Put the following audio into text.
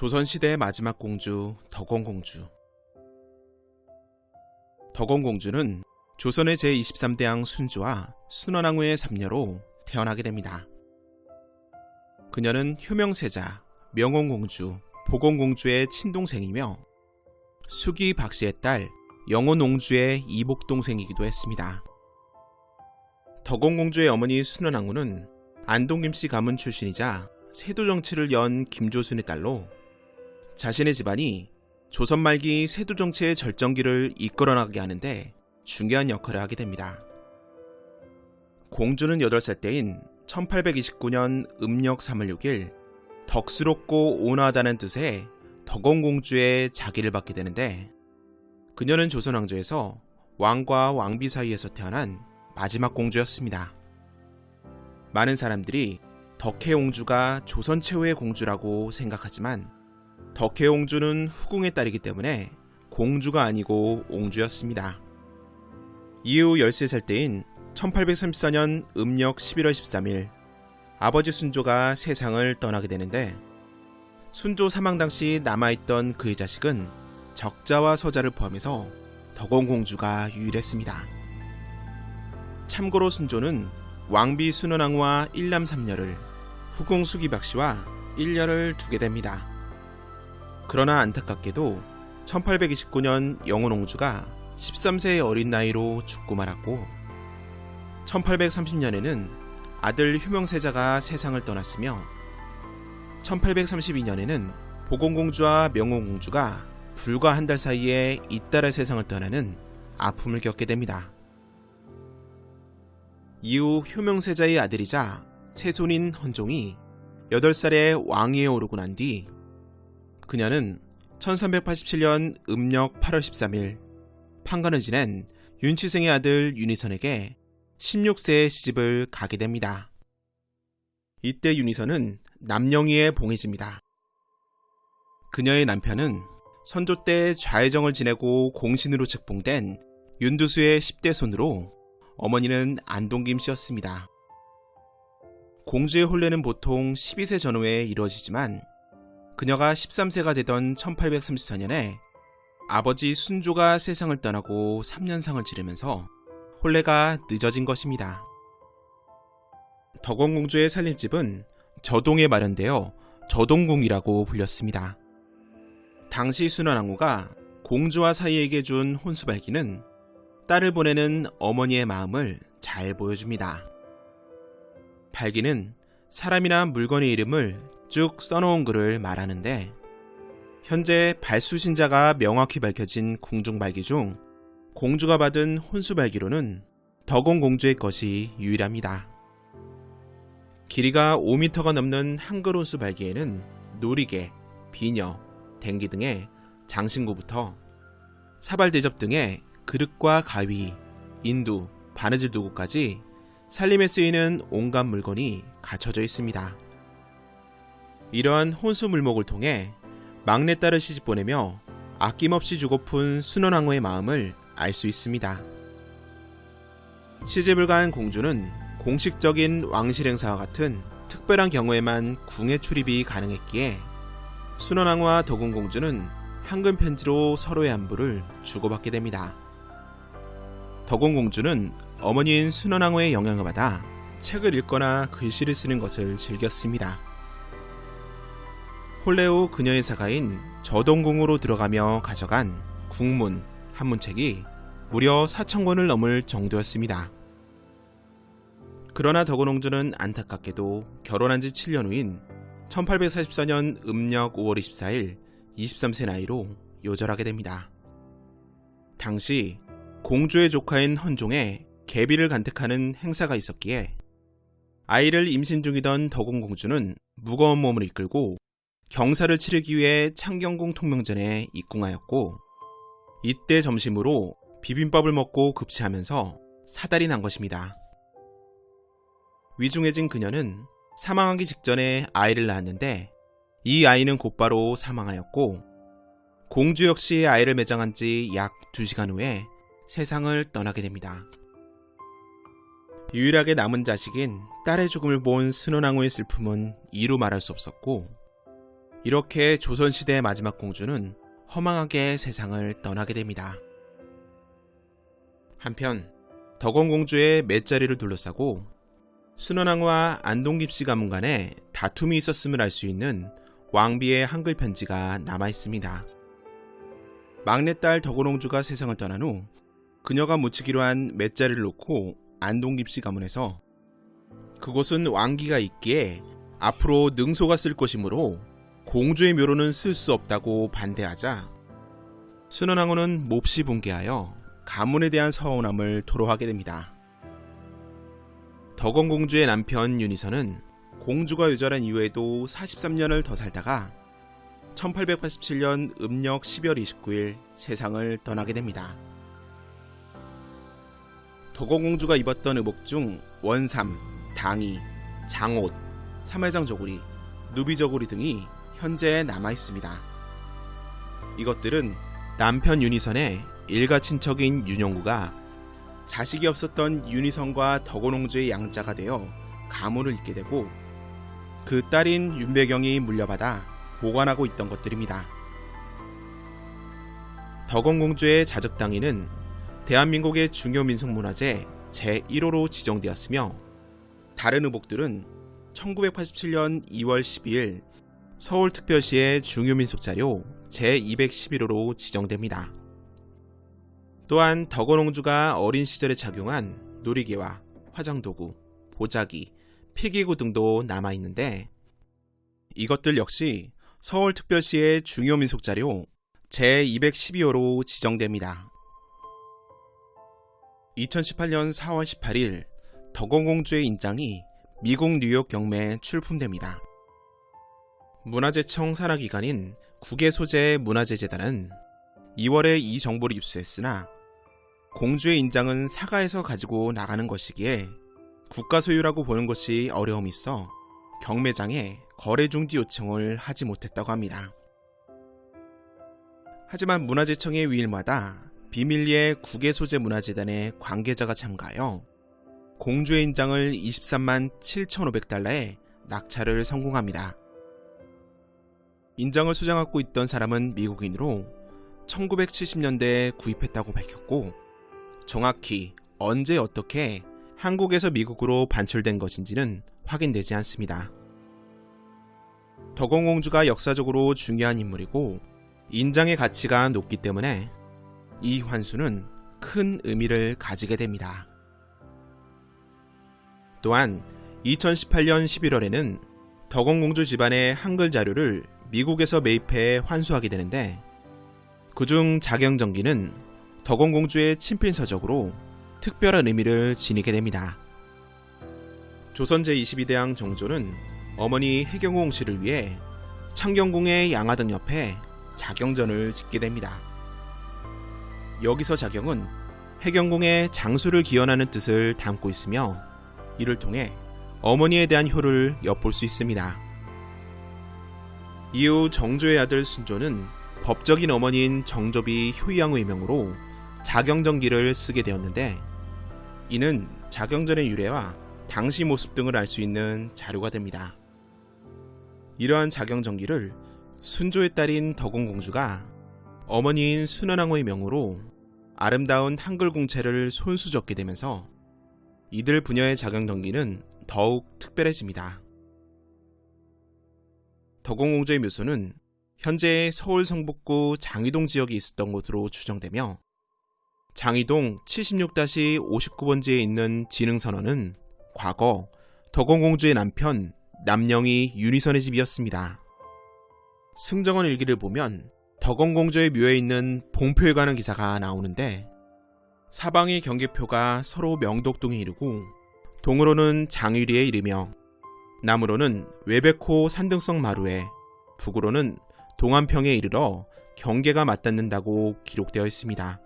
조선시대의 마지막 공주 덕원공주. 덕원공주는 조선의 제23대왕 순조와 순원왕후의 삼녀로 태어나게 됩니다. 그녀는 효명세자, 명원공주, 보건공주의 친동생이며 수기 박씨의 딸 영원옹주의 이복동생이기도 했습니다. 덕원공주의 어머니 순원왕후는 안동김씨 가문 출신이자 세도정치를 연 김조순의 딸로 자신의 집안이 조선 말기 세도정치의 절정기를 이끌어나가게 하는데 중요한 역할을 하게 됩니다. 공주는 8살 때인 1829년 음력 3월 6일 덕스럽고 온화하다는 뜻의 덕원공주의 자기를 받게 되는데, 그녀는 조선 왕조에서 왕과 왕비 사이에서 태어난 마지막 공주였습니다. 많은 사람들이 덕혜옹주가 조선 최후의 공주라고 생각하지만 덕혜옹주는 후궁의 딸이기 때문에 공주가 아니고 옹주였습니다. 이후 13살 때인 1834년 음력 11월 13일 아버지 순조가 세상을 떠나게 되는데, 순조 사망 당시 남아있던 그의 자식은 적자와 서자를 포함해서 덕원공주가 유일했습니다. 참고로 순조는 왕비 순원왕후와 일남 3녀를, 후궁 수기 박씨와 1녀를 두게 됩니다. 그러나 안타깝게도 1829년 영원옹주가 13세의 어린 나이로 죽고 말았고, 1830년에는 아들 효명세자가 세상을 떠났으며 1832년에는 보건공주와 명원공주가 불과 한 달 사이에 잇따라 세상을 떠나는 아픔을 겪게 됩니다. 이후 효명세자의 아들이자 세손인 헌종이 8살에 왕위에 오르고 난 뒤 그녀는 1387년 음력 8월 13일 판관을 지낸 윤치생의 아들 윤희선에게 16세에 시집을 가게 됩니다. 이때 윤희선은 남영희에 봉해집니다. 그녀의 남편은 선조 때 좌의정을 지내고 공신으로 책봉된 윤두수의 10대 손으로 어머니는 안동김 씨였습니다. 공주의 혼례는 보통 12세 전후에 이루어지지만 그녀가 13세가 되던 1834년에 아버지 순조가 세상을 떠나고 3년상을 치르면서 혼례가 늦어진 것입니다. 덕원공주의 살림집은 저동에 마련되어 저동궁이라고 불렸습니다. 당시 순원왕후가 공주와 사이에게 준 혼수발기는 딸을 보내는 어머니의 마음을 잘 보여줍니다. 발기는 사람이나 물건의 이름을 쭉 써놓은 글을 말하는데, 현재 발수신자가 명확히 밝혀진 궁중발기 중 공주가 받은 혼수발기로는 덕원공주의 것이 유일합니다. 길이가 5m가 넘는 한글 혼수발기에는 놀이개, 비녀, 댕기 등의 장신구부터 사발대접 등의 그릇과 가위, 인두, 바느질 도구까지 살림에 쓰이는 온갖 물건이 갖춰져 있습니다. 이러한 혼수 물목을 통해 막내딸을 시집 보내며 아낌없이 주고픈 순원왕후의 마음을 알 수 있습니다. 시집을 간 공주는 공식적인 왕실 행사와 같은 특별한 경우에만 궁에 출입이 가능했기에 순원왕후와 덕원공주는 한글 편지로 서로의 안부를 주고받게 됩니다. 덕원공주는 어머니인 순원왕후의 영향을 받아 책을 읽거나 글씨를 쓰는 것을 즐겼습니다. 혼례 후 그녀의 사가인 저동궁으로 들어가며 가져간 국문, 한문책이 무려 4,000권을 넘을 정도였습니다. 그러나 덕원공주는 안타깝게도 결혼한 지 7년 후인 1844년 음력 5월 24일 23세 나이로 요절하게 됩니다. 당시 공주의 조카인 헌종의 계비를 간택하는 행사가 있었기에 아이를 임신 중이던 덕원공주는 무거운 몸을 이끌고 경사를 치르기 위해 창경궁 통명전에 입궁하였고, 이때 점심으로 비빔밥을 먹고 급체하면서 사달이 난 것입니다. 위중해진 그녀는 사망하기 직전에 아이를 낳았는데 이 아이는 곧바로 사망하였고, 공주 역시 아이를 매장한 지 약 2시간 후에 세상을 떠나게 됩니다. 유일하게 남은 자식인 딸의 죽음을 본 순원왕후의 슬픔은 이루 말할 수 없었고, 이렇게 조선시대의 마지막 공주는 허망하게 세상을 떠나게 됩니다. 한편 덕원공주의 맷자리를 둘러싸고 순원왕후와 안동김씨 가문 간에 다툼이 있었음을 알 수 있는 왕비의 한글 편지가 남아 있습니다. 막내딸 덕원공주가 세상을 떠난 후 그녀가 묻히기로 한 맷자리를 놓고 안동김씨 가문에서 그곳은 왕기가 있기에 앞으로 능소가 쓸 것이므로 공주의 묘로는 쓸 수 없다고 반대하자 순원왕후는 몹시 분개하여 가문에 대한 서운함을 토로하게 됩니다. 덕원공주의 남편 윤희선은 공주가 요절한 이후에도 43년을 더 살다가 1887년 음력 12월 29일 세상을 떠나게 됩니다. 덕원공주가 입었던 의복 중 원삼, 당이, 장옷, 삼회장 저고리, 누비 저고리 등이 현재 남아 있습니다. 이것들은 남편 윤희선의 일가 친척인 윤영구가 자식이 없었던 윤희선과 덕원공주의 양자가 되어 가문을 잇게 되고 그 딸인 윤배경이 물려받아 보관하고 있던 것들입니다. 덕원공주의 자적 당인은 대한민국의 중요 민속문화재 제1호로 지정되었으며 다른 의복들은 1987년 2월 12일 서울특별시의 중요민속자료 제211호로 지정됩니다. 또한 덕원공주가 어린 시절에 착용한 놀이개와 화장도구, 보자기, 필기구 등도 남아있는데 이것들 역시 서울특별시의 중요민속자료 제212호로 지정됩니다. 2018년 4월 18일 덕원공주의 인장이 미국 뉴욕 경매에 출품됩니다. 문화재청 산하기관인 국외소재 문화재재단은 2월에 이 정보를 입수했으나 공주의 인장은 사가에서 가지고 나가는 것이기에 국가 소유라고 보는 것이 어려움이 있어 경매장에 거래 중지 요청을 하지 못했다고 합니다. 하지만 문화재청의 위일마다 비밀리에 국외소재 문화재단의 관계자가 참가하여 공주의 인장을 23만 7,500달러에 낙찰을 성공합니다. 인장을 소장하고 있던 사람은 미국인으로 1970년대에 구입했다고 밝혔고 정확히 언제 어떻게 한국에서 미국으로 반출된 것인지는 확인되지 않습니다. 덕원공주가 역사적으로 중요한 인물이고 인장의 가치가 높기 때문에 이 환수는 큰 의미를 가지게 됩니다. 또한 2018년 11월에는 덕원공주 집안의 한글 자료를 미국에서 매입해 환수하게 되는데 그중 자경정기는 덕원공주의 친필서적으로 특별한 의미를 지니게 됩니다. 조선 제22대왕 정조는 어머니 해경공 씨를 위해 창경궁의 양화등 옆에 자경전을 짓게 됩니다. 여기서 자경은 해경궁의 장수를 기원하는 뜻을 담고 있으며 이를 통해 어머니에 대한 효를 엿볼 수 있습니다. 이후 정조의 아들 순조는 법적인 어머니인 정조비 효의왕후의 명으로 자경전기를 쓰게 되었는데 이는 자경전의 유래와 당시 모습 등을 알 수 있는 자료가 됩니다. 이러한 자경전기를 순조의 딸인 덕원공주가 어머니인 순원왕후의 명으로 아름다운 한글 공채를 손수 적게 되면서 이들 부녀의 자경전기는 더욱 특별해집니다. 덕원공주의 묘소는 현재의 서울 성북구 장위동 지역에 있었던 것으로 추정되며 장위동 76-59번지에 있는 진흥선원은 과거 덕원공주의 남편 남영희 윤희선의 집이었습니다. 승정원 일기를 보면 덕원공주의 묘에 있는 봉표에 관한 기사가 나오는데 사방의 경계표가 서로 명덕동에 이르고 동으로는 장위리에 이르며 남으로는 외백호 산등성 마루에 북으로는 동안평에 이르러 경계가 맞닿는다고 기록되어 있습니다.